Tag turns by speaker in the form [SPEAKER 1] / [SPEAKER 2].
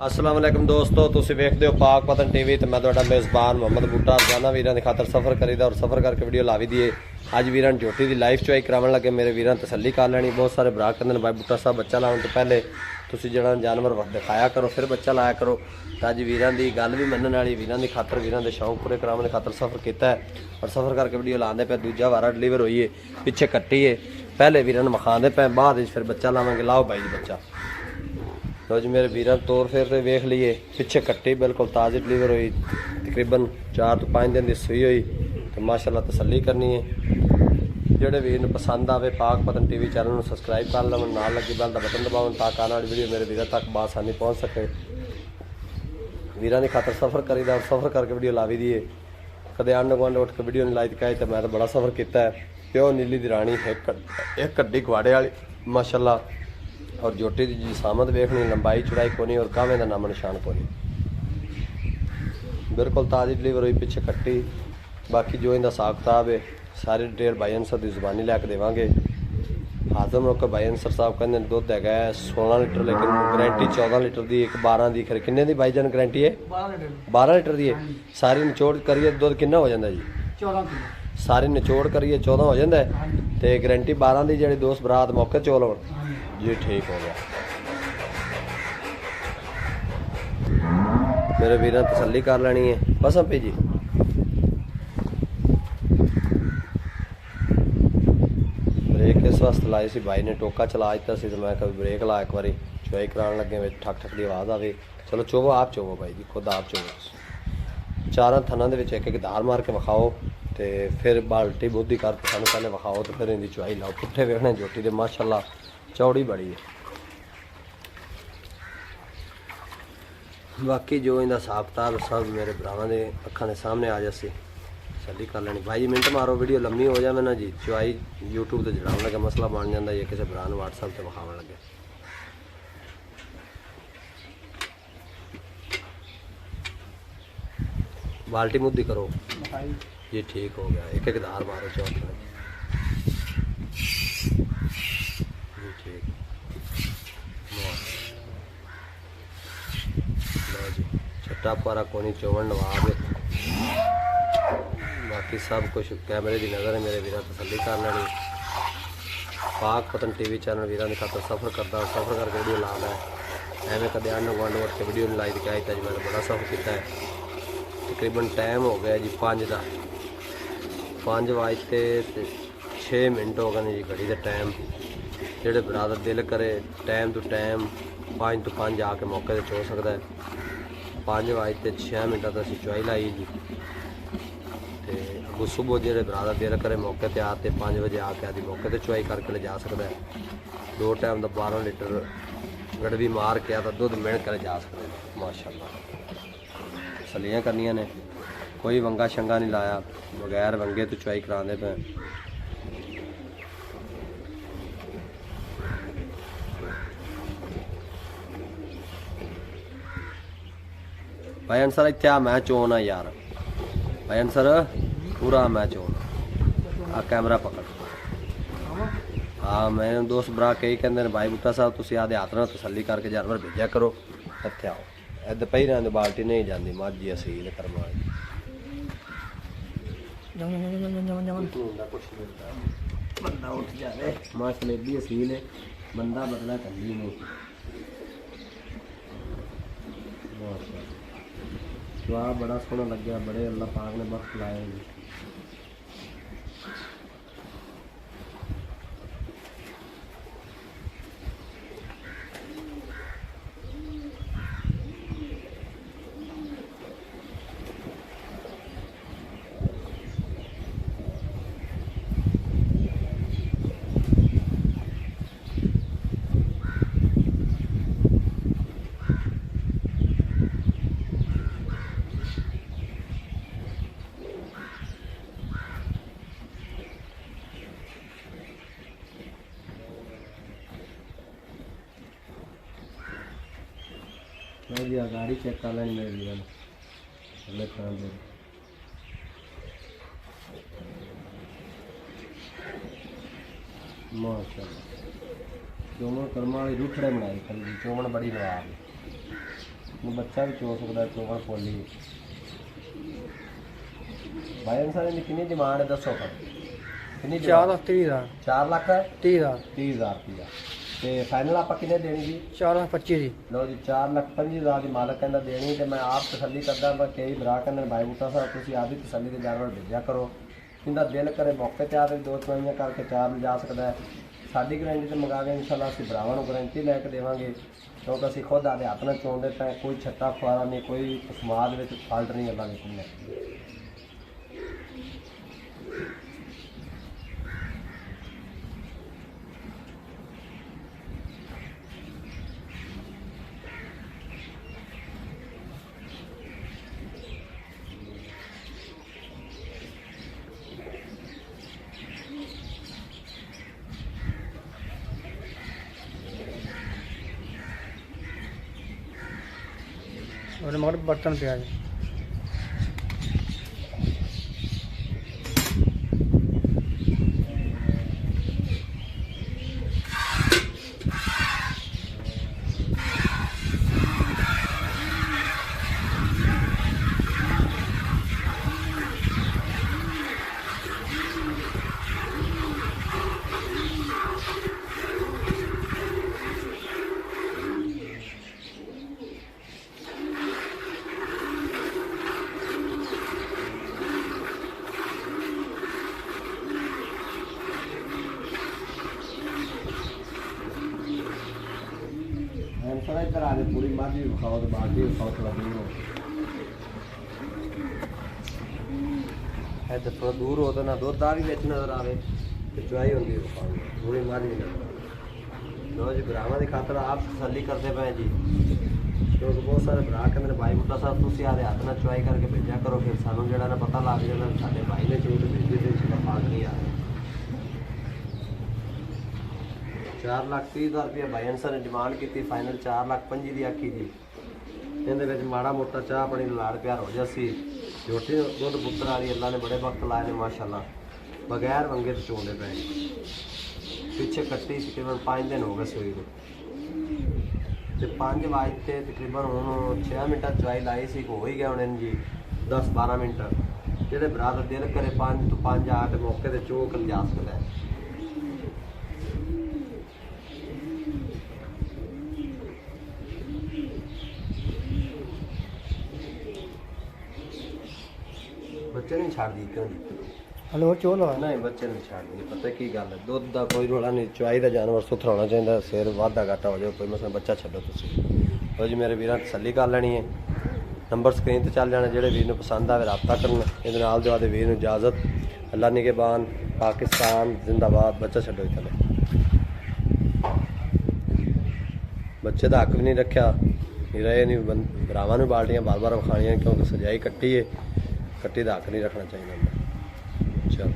[SPEAKER 1] अस्सलाम वालेकुम दोस्तों, तुसीं वेखदे हो पाक पतन टीवी ते मैं तुहाडा मेज़बान मोहम्मद बूटा रोजाना वीरां दी खातर सफ़र करीदा और सफ़र करके वीडियो लावी दी है। अज वीरां झोटी दी लाइफ चुआई करावन लगे। मेरे वीरां तसल्ली कर लैनी। बहुत सारे भरा कहंदे ने भाई बूटा साहब बच्चा लाने तो पहले तुसीं जिहड़ा जानवर दिखाया करो फिर बच्चा लाया करो। तो अज वीरां दी गल भी मनण वाली, वीरां दी खातर वीरां दे शौक पूरे करावन दी खातर सफ़र किया है और सफ़र करके वीडियो लाने पे। दूजा वारा डिलीवर हुई है, पिछे कट्टी है, पहले वीरां नूं विखांदे पे, बाद फिर बच्चा लावांगे। लाओ भाई जी बच्चा। तो जी मेरे वीर तौर फिर से वेख लीए, पिछे कट्टी बिल्कुल ताज़ी डिलीवर हुई, तकरीबन 4 तो 5 दिन की सूई हुई। तो माशाल्लाह तसल्ली करनी है। जोड़े वीर पसंद आवे पाक पतन टीवी चैनल में सबसक्राइब कर लवन, नाल लगी बैल का बटन दबावन ताकि आने वाली वीडियो मेरे वीर तक बासानी पहुँच सके। वीरां की खातर सफ़र करीदा और सफ़र करके वीडियो लावी दी है। कदे आंड गुआंढ उठ के वीडियो नहीं लाई दिखाई तो मैं तो बड़ा सफ़र किया है। प्यो नीली दी राणी एक कड्डी गवाड़े वाली माशाल्लाह। और जोटी की जिसामत वेखनी, लंबाई चौड़ाई कोनी और कावे का नाम निशान कोनी, बिल्कुल ताज़ी डिलीवर हुई, पिछे कट्टी। बाकी जो इनका हिसाब किताब है सारी डिटेल भाई अंसर की जुबानी लैके देवांगे। हाजम रोक भाई अंसर साहब कहते दुध है 16 लीटर, लेकिन गारंटी 14 लीटर की, एक 12 की। खरे किन्ने की भाईजान गारंटी है? 12 लीटर की है। सारी निचोड़ करिए दुध किन्ना हो जाता जी? 14 किलो। सारी निचोड़ करिए 14 हो जाता है। तो गारंटी 12 की, जी दोस्त बरात मौके चोल हो जी, ठीक हो गया। मेरे वीर तसल्ली कर लेनी है बस पे जी। ब्रेक इस वास्ते लाई सी, भाई ने टोका चला दिता सी, तो मैं कभी ब्रेक ला एक बार चुआई कराने लगे, ठक ठक की आवाज़ आवे। चलो चोवो, आप चोवो भाई जी, खुद आप चोवो। चारों थनों के एक एक धार मार के विखाओ, तो फिर बाल्टी बुद्धि कर सानू पहले विखाओ, तो फिर इनकी चुआई लाओ। पुट्ठे वेखने जोटी दे माशाल्लाह चौड़ी बड़ी है। बाकी जो इनका हिसाब किताब सब मेरे भरावां दे अखां दे सामने आ जासी, तसल्ली कर लेनी। भाई जी मिनट मारो, वीडियो लम्मी हो जाए ना जी, चुआई यूट्यूब से जड़ावन लगे मसला बन जाता है, किसी भरा व्हाट्सएप से विखावन लगे। बाल्टी मुद्दी करो जी, ठीक हो गया। एक एक धार मारो चौक जी, ठीक जी। छट्टा पारा कोनी चौवन नवाब। बाकी सब कुछ कैमरे की नज़र है। मेरे वीर तसल्ली कर लैनी। पाक पतन टीवी चैनल वीर की खातर सफ़र करता, सफ़र करके वीडियो ला लै। एवं कदे आंड गुआंढ उठ के वीडियो नहीं लाई दिखाई तो जी मैं बड़ा सफ़र किया है। तकरीबन टाइम हो गया जी 5 का, 5 बजते 6 मिनट हो गए जी घड़ी का टाइम। जोड़े बरादर दिल करे टाइम टू टाइम 5 तो 5 आके मौके से चो सकता है। 5 बजते 6 मिनट तक असी चुआई लाई जी। तो अगू सुबह जो बरादर दिल करे मौके पर आते 5 बजे आके आदि मौके पर चुआई करके ले जा सकता है। 2 टाइम का 12 लीटर गड़वी मार के आता दुध मिल कर जा सकते हैं। माशाल्लाह तसलियाँ करनिया ने, कोई वंगा शंगा नहीं लाया, बगैर वंगे तो चुआई कराने पे। भाई अंसर इत्थे आ, मैं चोन आ यार। भाई अंसर पूरा मैं चोन आ, कैमरा पकड़। हाँ मैं दोस्त बरा कई कहते भाई बूटा साहब तुम आदे हाथ ना तसल्ली करके जानवर भेजा करो। इत्थे आओ, इधर पही रहने बाल्टी नहीं जाती मझ जी असील करवा बंदा उठ जाए। मां सलेबी असील है, बंदा बदला कली नहीं। स्वाद बड़ा सोहना लग गया, बड़े अल्लाह पाक ने वक्त लाए। जी गाड़ी चेक कर लेनी मेरे लिए अगले खान दे। माशाल्लाह चौमन कर्मा वाली रूखड़े बनाई कल जी, चौमन बड़ी नवाब। ਬੱਚਾ ਵੀ ਚੋ ਸਕਦਾ, ਚੋਣ ਪੋਲੀ। ਭਾਈ ਅਨਸਾਰ ਦੀ ਕਿੰਨੀ ਡਿਮਾਂਡ ਹੈ ਦੱਸੋ ਪਰ? ਕਿੰਨੀ
[SPEAKER 2] 4,30,000
[SPEAKER 1] 4 ਲੱਖ
[SPEAKER 2] 30,000
[SPEAKER 1] 30,000 ਰੁਪਇਆ। ਤੇ ਫਾਈਨਲ ਆਪਾਂ ਕਿੰਨੇ ਦੇਣੀ ਜੀ?
[SPEAKER 2] 4,25,000 ਜੀ।
[SPEAKER 1] ਲਓ ਜੀ 4,25,000 ਦੀ ਮਾਲਕ ਕਹਿੰਦਾ ਦੇਣੀ, ਤੇ ਮੈਂ ਆਪ ਤਸੱਲੀ ਕਰਦਾ। ਮੈਂ ਕਈ ਭਰਾ ਕਹਿੰਦੇ ਭਾਈ ਬੂਟਾ ਸਾਹਿਬ ਤੁਸੀਂ ਆਪ ਹੀ ਤਸੱਲੀ ਦੇ ਜਾਨਵਰ ਭੇਜਿਆ ਕਰੋ, ਕਿੰਦਾ ਦਿਲ ਕਰੇ ਮੌਕੇ ਤੇ ਆ ਕੇ 2 ਚਵਾਈਆਂ ਕਰਕੇ 4 ਲਿਜਾ ਸਕਦਾ ਹੈ। ਸਾਡੀ ਗਰੰਟੀ ਤੇ ਮੰਗਾ ਕੇ ਇਨਸ਼ਾਅੱਲਾ ਅਸੀਂ ਭਰਾਵਾਂ ਨੂੰ ਗਰੰਟੀ ਲੈ ਕੇ ਦੇਵਾਂਗੇ, ਕਿਉਂਕਿ ਅਸੀਂ ਖੁਦ ਆਦੇ ਹੱਥ ਨਾਲ ਚੋਣਦੇ ਪਏ। ਕੋਈ ਛੱਟਾ ਖੁਆਰਾ ਨਹੀਂ, ਕੋਈ ਸਮਾਜ ਵਿੱਚ ਫਾਲਟ ਨਹੀਂ ਅੱਲਾ ਨੇ ਕਿੰਨੇ।
[SPEAKER 2] और मगर बर्तन पे आ जाए।
[SPEAKER 1] थोड़ा इधर आ जाए, पूरी मार भी खाओ तो बाकी खाओ थोड़ा दूर हो। इधर थोड़ा दूर हो तो ना दूध दार भी बेच नजर आवे, तो चुआई होगी पूरी मार भी नजर आवे। लो जी भरावां की खातर आप तसल्ली करते पे जी, क्योंकि बहुत सारे भरा कहते हैं भाई बूटा साहब तुम आदे हाथ ना चुआई करके भेजा करो, फिर सानू जड़ा ना पता लग जाता साडे भाई ने झूठ भेजी तो इसका फाल नहीं आ रहा। 4,30,000 रुपया भाई अंसर ने डिमांड की, फाइनल 4,25,000 की आखी जी। ये माड़ा मोटा चाह पानी लाड़ प्यार हो जासी। झोटी दुध पुत्र वाली अल्लाह ने बड़े वक्त लाए ने माशाल्लाह, बगैर वंगे तो चोंदे पे। पिछे कट्टी तकरीबन 5 दिन हो गए सूई को, 5 वाजते तकरीबन हूँ 6 मिनट चवाई लाई सी, हो ही गया होने जी 10-12 मिनट। जेडे भरा का दिल करे 5 तो 5 आके मौके से चोक लिजा सकता है। बच्चे नहीं छाड़ दी क्यों?
[SPEAKER 2] हलो चोलो
[SPEAKER 1] नहीं बच्चे नहीं छाड़ दी, पता की गल है दुध का कोई रोला नहीं, चुआई का जानवर सुथरा होना चाहिए, सिर वाधा घाटा हो जाए कोई मसला बच्चा छो तुम। तो जी मेरे वीर तसल्ली कर लैनी है, नंबर स्क्रीन पर चल जाना, जेडे वीर पसंद आए रबता करना। ये दुआ दे वीर इजाजत, अल्लाह निगहबान, पाकिस्तान जिंदाबाद। बच्चा छो थले, बच्चे का हक भी नहीं रखा, रहे नहीं भरावां नूं बाल्टियां बार बार विखाणियां, क्योंकि सजाई कट्टी है, कट्टी का हक नहीं रखना चाहिए। चलो।